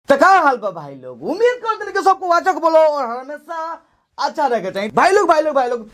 तो क्या हाल बा भाई लोग, उम्मीद करते हैं कि सबको वाचक बोलो और हमेशा अच्छा रहेगा चाहिए। भाई लोग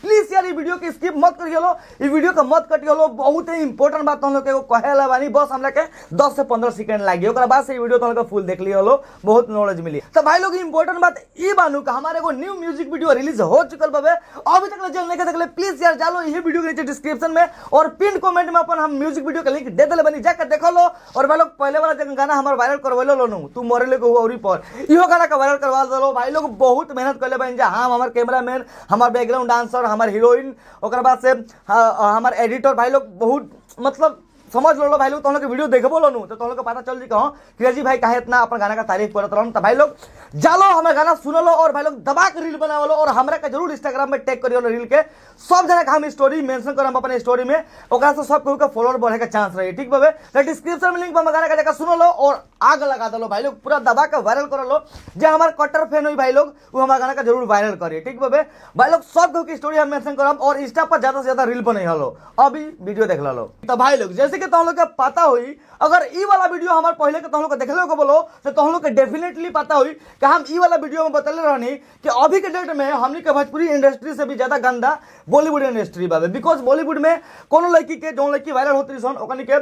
प्लीज यार ये वीडियो की स्किप मत करिए लो, ये वीडियो का मत कटिए लो। बहुत ही इंपॉर्टेंट बात तुम लोग के कहेला बानी, बस हम लोग के 10 से 15 सेकंड लागी, ओकरा बाद से ये वीडियो तुम लोग फुल देख लियो लो, बहुत नॉलेज मिली। तो भाई लोग इंपॉर्टेंट बात ई बानू का हमारे को न्यू म्यूजिक वीडियो रिलीज हो चुकल बाबे, अभी तक जल नहीं देख ले प्लीज यार जालो ये वीडियो के नीचे डिस्क्रिप्शन में और पिन कमेंट में अपन हम म्यूजिक वीडियो का लिंक दे देले बनी, जाकर देखो लो। और भाई लोग पहले वाला जो गाना हमारा वायरल करवेलो लो नु तू मोरे को औरी पर इहो गाना का वायरल करवा दो भाई लोग। बहुत मेहनत करले बन जा, हम हमार कैमरामैन, हमार बैकग्राउंड डांसर, हमार हीरोइन, ओकर बाद से हमार एडिटर भाई लोग बहुत मतलब समझ लो भाई लोग। तुम लोग के वीडियो देखबो लो नु तो तुम लोग को पता चल जी कहो क्रेजी भाई काहे इतना अपन गाना का तारीफ करत रहन। तो भाई लोग जालो हमारे गाना सुनो लो और भाई लोग दबा के रील बनावो लो और हमरा का जरूर इंस्टाग्राम में टैग करियो लो रील के, सब जना का हम स्टोरी मेंशन करम अपन स्टोरी में, ओकरा से सब केहू का फॉलोअर बढ़े का चांस रही, ठीक बाबे। तो डिस्क्रिप्शन में लिंक पर गाना का जाकर सुनो लो और आग लगा दो भाई लोग, पूरा दबा के वायरल कर लो। जो हमारे कट्टर फैन हुई भाई लोग वो हमारा गाना का जरूर वायरल करिए, ठीक बाबे। भाई लोग सब केहू की स्टोरी हम मेंशन करम और इंस्टा पर ज्यादा से ज्यादा रील बने हलो, अभी वीडियो देख लो। तो भाई लोग जैसे कि तुम लोग का पता हुई, अगर ई वाला वीडियो हमारे पहले के तुम लोग को देखले को बोलो तो तुम लोग के डेफिनेटली पता हुई कि हम ई वाला वीडियो में बतले रहनी कि अभी के डेट में हमनी के भोजपुरी इंडस्ट्री से भी ज्यादा गंदा बॉलीवुड इंडस्ट्री बाबे। बिकॉज बॉलीवुड में कोनो लड़की के जो लड़की वायरल होती सन ओकनी के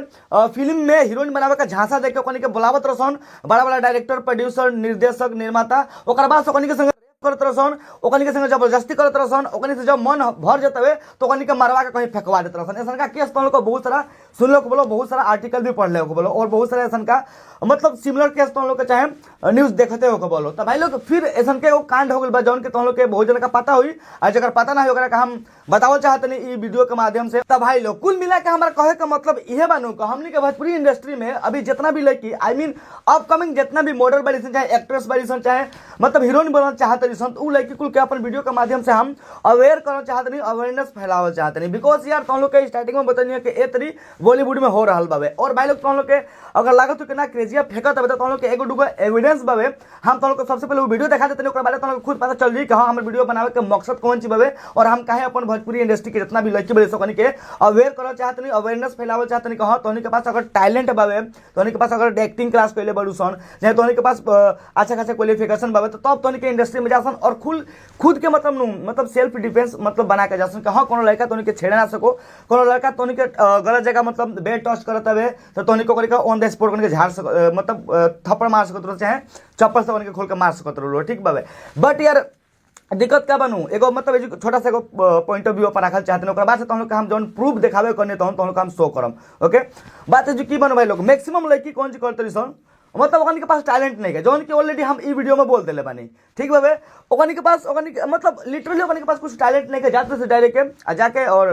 फिल्म में हीरोइन बनावे का झांसा देके ओकनी के बुलावत रहसन बड़ा बड़ा डायरेक्टर, प्रोड्यूसर, निर्देशक, निर्माता, ओकर बाद ओकनी के संग करत रहसन, ओकनी के संग जबरदस्ती करत रहसन, ओकनी से जब मन भर जतवे तो ओकनी के मरवा के कहीं फेंकवा देत रहसन। ऐसा का केस तुम लोग को बहुत सारा सुनने को बोलो, बहुत सारा आर्टिकल भी पढ़ले को बोलो और बहुत सारा ऐसा का मतलब सिमिलर केस तुम लोग के चाहे न्यूज देखते हो को बोलो। तो भाई लोग फिर ऐसा के कांड हो गल बा जौन के तुम लोग के बहुत जन का पता हुई, और जगह पता ना हो ओकरा का हम बतावल चाहते नहीं ई वीडियो के माध्यम से। तो भाई लोग कुल मिला के हमारा कहे का मतलब इहे बानू का हमनी के भोजपुरी इंडस्ट्री में अभी जितना भी लड़की आई मीन अपकमिंग जितना भी मॉडल बड़ी सन, चाहे एक्ट्रेस बड़ी सन, चाहे मतलब हीरोइन बनना चाहते सन, उ लड़की कुल के अपन वीडियो के माध्यम से हम अवेयर करना चाहते नहीं, अवेयरनेस फैलावल चाहते नहीं। बिकॉज यार तुम लोग के स्टार्टिंग में बताइए कि ए तरी बॉलीवुड में हो रहा बाबे। और भाई लोग तुम लोग के अगर लागत हो कि ना क्रेजिया फेंकत हवे तो तुम लोग के एगो दुगो एविडेंस बाबे, हम तुम लोग को सबसे पहले वो वीडियो दिखा देते हैं, ओकरा बाद तुम लोग को खुद पता चल जाई कि हां हमर वीडियो बनावे के मकसद कौन ची बाबे और हम काहे अपन भोजपुरी इंडस्ट्री के जितना भी लड़की बड़े सकनी के अवेयर करना चाहते नहीं, अवेयरनेस फैलावल चाहते नहीं। कहां तोनी के पास अगर टैलेंट बाबे, तोनी के पास अगर एक्टिंग क्लास कइले बड़ू सन, चाहे तोनी के पास अच्छा खासा क्वालिफिकेशन बाबे, तो तब तोनी के इंडस्ट्री में जासन और खुद के मतलब सेल्फ डिफेंस मतलब बना के जासन कि हां कोनो लड़का तोनी के छेड़े ना सको, कोनो लड़का तोनी के गलत जगह मतलब बेड टच करत हवे तो तोनी को करके ऑन द स्पॉट करके झाड़ मतलब थप्पड़ मार सकत रहो, चाहे चप्पल से उनके खोल के मार सकत रहो, ठीक बाबे। बट यार दिक्कत क्या बनू एगो मतलब छोटा सा एगो पॉइंट ऑफ व्यू पर रखल चाहते हैं, बाद से तुम लोग का हम जौन प्रूफ दिखावे करने तो हम लोग हम शो करम। ओके बात है जो की बनू भाई लोग मैक्सिमम लड़की कौन सी करते सन मतलब ओकनी के पास टैलेंट नहीं है, जौन की ऑलरेडी हम ई वीडियो में बोल देले बानी, ठीक बाबे। ओकनी के पास मतलब लिटरली ओकनी के पास कुछ टैलेंट नहीं है, जाते से डायरेक्ट जाके और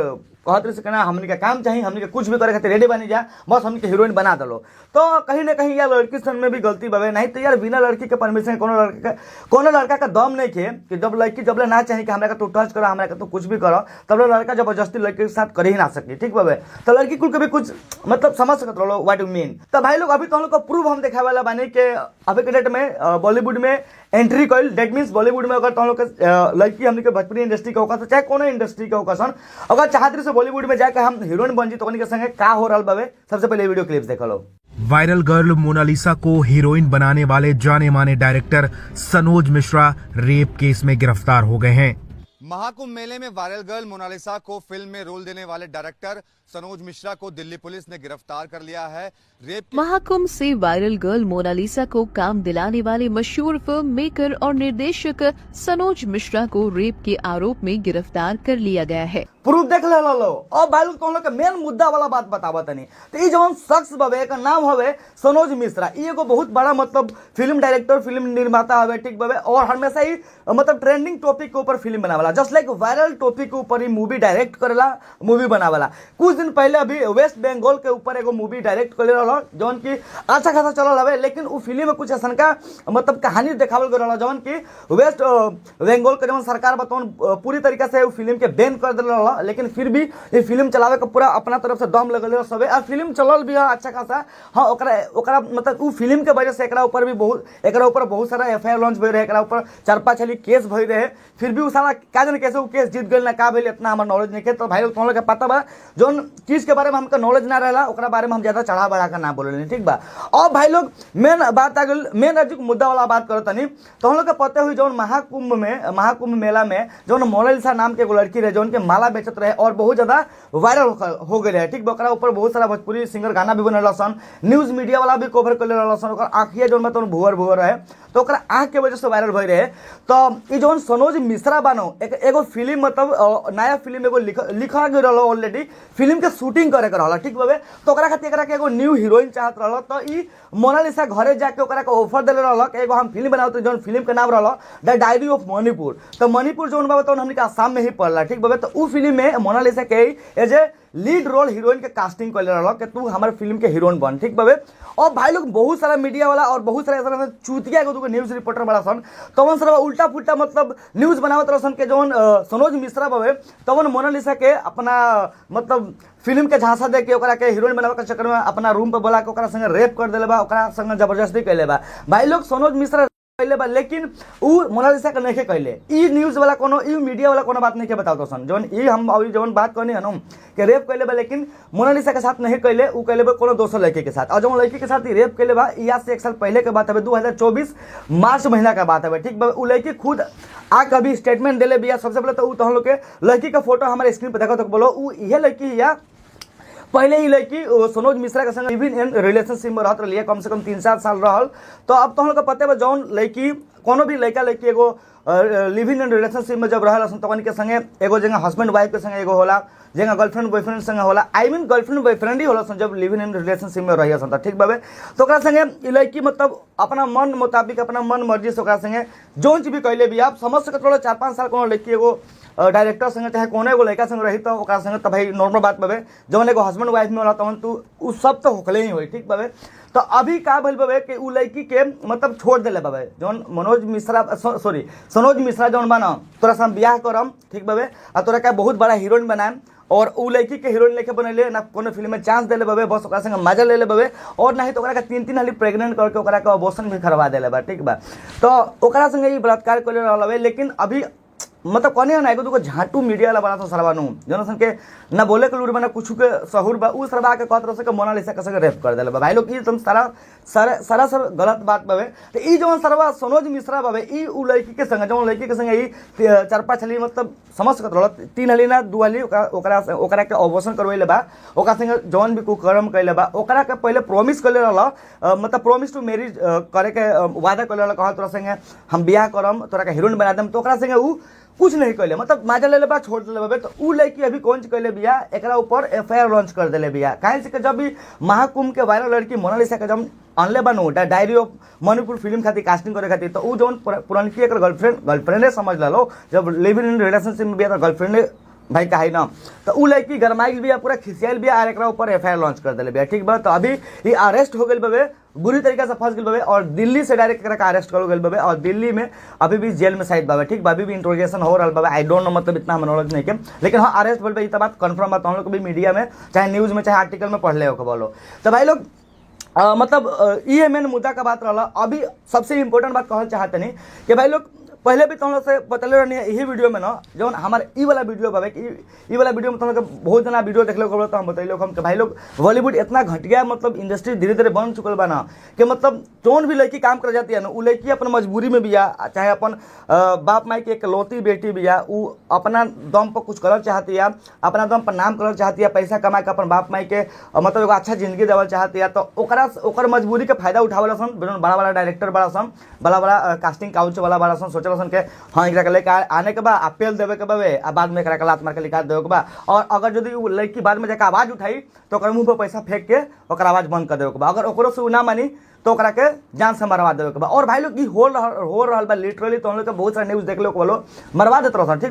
कहते से कहना हमने का काम चाहिए, हमने के कुछ भी करे खातिर रेडी बनी जा, बस हमने के हीरोइन बना दलो। तो कहीं ना कहीं यार लड़की सन में भी गलती बाबे, नहीं तो यार बिना लड़की के परमिशन कोनो लड़का का दम नहीं खे कि जब लड़की जब ना चाहे कि हमरा का तू टच करो, हमरा का तू कुछ भी करो, तब लड़का जबरदस्ती लड़की के साथ कर ही ना सके, ठीक बाबे। तो लड़की कुल के भी कुछ मतलब समझ सकते रहो व्हाट यू मीन। तो भाई लोग अभी तुम लोग को प्रूफ हम दिखावे वाला बानी के अभी के डेट में बॉलीवुड में एंट्री कइल, दैट मींस बॉलीवुड में अगर तुम लोग के लड़की हमने के भोजपुरी इंडस्ट्री का होगा चाहे कोनो इंडस्ट्री का होगा सन, अगर चाहते से बॉलीवुड में जाके हम हीरोइन बन जी तो उनके संगे का हो रहा बाबे, सबसे पहले वीडियो क्लिप्स देख लो। वायरल गर्ल मोनालिसा को हीरोइन बनाने वाले जाने माने डायरेक्टर सनोज मिश्रा रेप केस में गिरफ्तार हो गए हैं। महाकुंभ मेले में वायरल गर्ल मोनालिसा को फिल्म में रोल देने वाले डायरेक्टर सनोज मिश्रा को दिल्ली पुलिस ने गिरफ्तार कर लिया है। रेप महाकुंभ से वायरल गर्ल मोनालिसा को काम दिलाने वाले मशहूर फिल्म मेकर और निर्देशक सनोज मिश्रा को रेप के आरोप में गिरफ्तार कर लिया गया है। प्रूफ देख ले लो। और भाई लोग तुम लोग के मेन मुद्दा वाला बात बतावा तनी तो ये जवन शख्स बाबे का नाम हवे सनोज मिश्रा, ये एगो बहुत बड़ा मतलब फिल्म डायरेक्टर, फिल्म निर्माता हवे, ठीक बाबे। और हमेशा ही मतलब ट्रेंडिंग टॉपिक के ऊपर फिल्म बनावाला, जस्ट लाइक वायरल टॉपिक के ऊपर ही मूवी डायरेक्ट करेला, मूवी बनावाला। कुछ दिन पहले अभी वेस्ट बंगाल के ऊपर एगो मूवी डायरेक्ट कर रहा जौन की अच्छा खासा चल रहा है, लेकिन वो फिल्म में कुछ ऐसा का मतलब कहानी देखावल गया रहा जौन की वेस्ट बंगाल के जौन सरकार बताओ पूरी तरीके से वो फिल्म के बैन कर दिल रहा, लेकिन फिर भी ये फिल्म चलावे का पूरा अपना तरफ से दम लगल सब और फिल्म चलल भी है अच्छा खासा। हाँ ओकरा मतलब वो फिल्म के वजह से एकरा ऊपर भी बहुत सारा FIR लॉन्च भई रहे, एकरा ऊपर 4-5 केस भई रहे, फिर भी वो सारा क्या जाने कैसे वो केस जीत गए ना का भेल इतना हमारा नॉलेज नहीं है। तो भाई लोग तुम लोग के पता बा जोन चीज के बारे में हमका नॉलेज ना रहला ओकरा बारे में हम ज्यादा चढ़ा बढ़ा कर ना बोले ठीक बा। और भाई लोग मेन बात आ गई मेन राज्य मुद्दा वाला बात करो तनी तो हम लोग के पता हुई जौन महाकुंभ मेला में जौन मोनालिसा नाम के एगो लड़की रहे जौन के माला बेचत रहे और बहुत ज्यादा वायरल हो गए रहे ठीक बा। ओकरा ऊपर बहुत सारा भोजपुरी सिंगर गाना भी बनल सन, न्यूज मीडिया वाला भी कवर कर ले सन, ओकर आँखिया जौन बा भुअर भुअर रहे तो ओकरा आँख के वजह से वायरल भई रहे। तो ई जौन सनोज मिश्रा बानो एगो फिल्म मतलब नया फिल्म एगो लिखा गई रहा ऑलरेडी फिल्म के शूटिंग करे रहा ठीक बाबे। तो ओकरा खातिर एकरा के एगो न्यू हीरोइन चाहत रहा तो ई मोनालिसा घरे जाके ओकरा के ऑफर देले रहा कि एगो हम फिल्म बनावत जौन फिल्म के नाम रहा द डायरी ऑफ मणिपुर। तो मणिपुर जौन बाबा तो हमने के आसाम में ही पड़ला ठीक बाबे। तो उ फिल्म में मोनालिसा के as a lead role heroine के कास्टिंग कर रहा कि तू हमारे फिल्म के हीरोइन बन ठीक बाबे। और भाई लोग बहुत सारा मीडिया वाला और बहुत सारा ऐसा चूतिया एगो न्यूज रिपोर्टर बड़ा सन तवन सारा उल्टा पुल्टा मतलब न्यूज बनावत रहा के जौन सनोज मिश्रा बाबे तवन मोनालिसा के अपना मतलब फिल्म के झांसा दे के ओकरा के हीरोइन बनावे के चक्कर में अपना रूम पे बोला के ओकरा संगे रेप कर देले बा, ओकरा संगे जबरदस्ती कैले बा। भाई लोग सनोज मिश्रा कैले बा लेकिन उ मोनालिसा के नहीं कैले। ई न्यूज वाला कोनो ई मीडिया वाला कोनो बात नहीं के बताओ सन जौन ई हम अभी जौन बात करनी है ना कि रेप कैले बा लेकिन मोनालिसा के साथ नहीं कैले उ कैले बा कोनो दोसर लड़की के साथ। और जौन लड़की के साथ ई रेप कैले बा ई आज से 1 साल पहले के बात है 2024 मार्च महीना का बात है ठीक बा। उ लड़की खुद आ कभी स्टेटमेंट देले बिया। सबसे पहले तो उ तो हम लोग के लड़की का फोटो हमारे स्क्रीन पर देखो तो बोलो उ इहे लड़की या पहले ही लड़की सनोज मिश्रा के संग लिविंग इन रिलेशनशिप में रहत रही कम से कम 3-4 साल रहल। तो अब तो हम लोग के पते बा जौन लड़की कोनो भी लड़की एगो लिविंग इन रिलेशनशिप में जब रहल तो के संगे एगो जगह हस्बैंड वाइफ के संगे एगो होला जगह गर्लफ्रेंड बॉयफ्रेंड संगे होला आई मीन गर्लफ्रेंड बॉयफ्रेंड ही होला जब लिविंग इन रिलेशनशिप में रही सन ठीक बाबे। तो ओकरा संगे ई लड़की मतलब अपना मन मुताबिक अपना मन मर्जी से ओकरा संगे जौन चीज भी कैले भी आप समझ सकते थोड़ा 4-5 साल कोनो लड़की एगो डायरेक्टर संगे चाहे कोनो एगो लड़का संगे रही तो ओकरा संगे तो भाई नॉर्मल बात बाबे जौन एगो हस्बैंड वाइफ में होला तवन तू उ सब तो होखले ही होई ठीक बाबे। तो अभी का भइल बाबे कि उ लड़की के मतलब छोड़ देले बाबे जौन सनोज मिश्रा जौन बना तोरा से हम बियाह करम ठीक बाबे और तोरा का बहुत बड़ा हीरोइन बनाएम और उ लड़की के हीरोइन लेके बनैले ना कोनो फिल्म में चांस देले बाबे बस ओकरा संगे मजा ले ले बाबे और नहीं तो ओकरा के 3-3 हाली प्रेग्नेंट करके ओकरा के अबॉर्शन भी करवा देले बा ठीक बा। तो ओकरा संगे ई बलात्कार कर रहल बाबे लेकिन अभी मतलब कहने ना एगो दूगो झाटू मीडिया वाला बड़ा सा सरवानू जौन सन के ना बोले के लूर बना कुछ के सहूर बा उ सरवा के कहत रहे के मोनालिसा के संगे रेप कर देले बा। भाई लोग ई तुम सरासर गलत बात बाबे। तो ई जौन सरवा सनोज मिश्रा बाबे ई उ लड़की के संगे जौन लड़की के संगे ई 4-5 हाली मतलब समझ सकत रहल 3 हाली ना 2 हाली ओकरा के अबॉर्शन करवैले बा ओकरा संगे जौन भी कुकर्म कैले बा ओकरा के पहले प्रॉमिस कैले रहल मतलब प्रॉमिस टू मैरिज करे के वादा कैले रहल कहा तोरा संगे हम बियाह करम तोरा के हीरोइन बना देम। तो ओकरा संगे उ कुछ नहीं कैले मतलब माजा ले बा छोड़ देले बाबे। तो उ लड़की अभी कौन कैले बिया एकरा ऊपर एफआईआर लॉन्च कर देले बिया काहे से जब भी महाकुंभ के वायरल लड़की मोनालिसा के जब अनले बानो डायरी ऑफ मणिपुर फिल्म खातिर कास्टिंग करे खातिर तो उ जौन पुरानकी एकर गर्लफ्रेंडे समझ लो जब लिविंग इन रिलेशनशिप में बिया तो गर्लफ्रेंडे भाई का है ना। तो उ लड़की गरमाइल बिया पूरा खिसियाल बिया और एकरा ऊपर एफआईआर लॉन्च कर देले बिया ठीक बा। तो अभी ये अरेस्ट हो गइल बाबे बुरी तरीके से फंस गइल बाबे और दिल्ली से डायरेक्ट एकरा अरेस्ट कर गइल बाबे और दिल्ली में अभी भी जेल में शायद बाबे ठीक बा। अभी भी इंट्रोगेशन हो रहल बाबे आई डोंट नो मतलब इतना हम नॉलेज नहीं के लेकिन हाँ अरेस्ट भइल बा ई त बात कंफर्म बा। हम लोग भी मीडिया में चाहे न्यूज में चाहे आर्टिकल में पढ़ ले हो बोलो। तो भाई लोग मतलब ये मेन मुद्दा का बात रहा। अभी सबसे इम्पोर्टेंट बात कहल चाहते नहीं कि भाई लोग पहले भी तुम लोग से बतले रहनी है यही वीडियो में ना जौन हमारे ई वाला वीडियो बाबे कि ई वाला वीडियो में तुम लोग बहुत जना वीडियो देखले को तो हम बतैले हम कि भाई लोग बॉलीवुड इतना घटिया मतलब इंडस्ट्री धीरे धीरे बन चुकल बा ना कि मतलब जौन भी लड़की काम कर जाती है ना उ लड़की अपन मजबूरी में भी आ चाहे अपन बाप माई के इकलौती बेटी भी आ उ अपना दम पर कुछ करल चाहती है अपना दम पर नाम करल चाहती है पैसा कमा के अपन बाप माई के मतलब एगो अच्छा जिंदगी देवल चाहती है। तो ओकर मजबूरी के फायदा उठावल सन बड़ा बड़ा डायरेक्टर बड़ा सन बड़ा बड़ा कास्टिंग काउच वाला बड़ा सन सोचल सन के हाँ एकरा के लेके आने के बाद अपेल देवे के बाबे आ बाद में एकरा के लात मार के लिखा देवे के बा। और अगर यदि उ लड़की बाद में जाकर आवाज उठाई तो ओकर मुंह पर पैसा फेंक के ओकर आवाज बंद कर देवे के बा। अगर ओकरो से उ ना मानी तो ओकरा के जान से मरवा देवे के बा। और भाई लोग ई हो रहल बा लिटरली तो हम लोग के बहुत सारा न्यूज देख लो मरवा देते रहो ठीक।